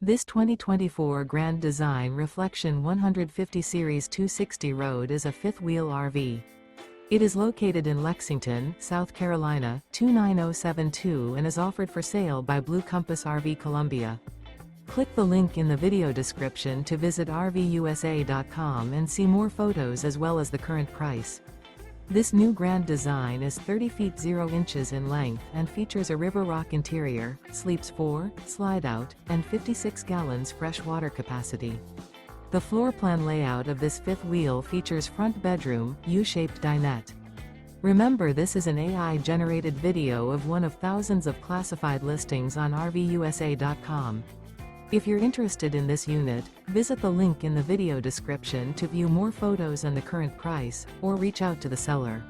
This 2024 Grand Design Reflection 150 Series 260 Road is a fifth-wheel RV. It is located in Lexington, South Carolina, 29072 and is offered for sale by Blue Compass RV Columbia. Click the link in the video description to visit RVUSA.com and see more photos as well as the current price. This new Grand Design is 30 feet 0 inches in length and features a River Rock interior, sleeps 4, Slideout, and 56 gallons fresh water capacity. The floor plan layout of this fifth wheel features front bedroom, U-shaped dinette. Remember, this is an AI-generated video of one of thousands of classified listings on RVUSA.com. If you're interested in this unit, visit the link in the video description to view more photos and the current price, or reach out to the seller.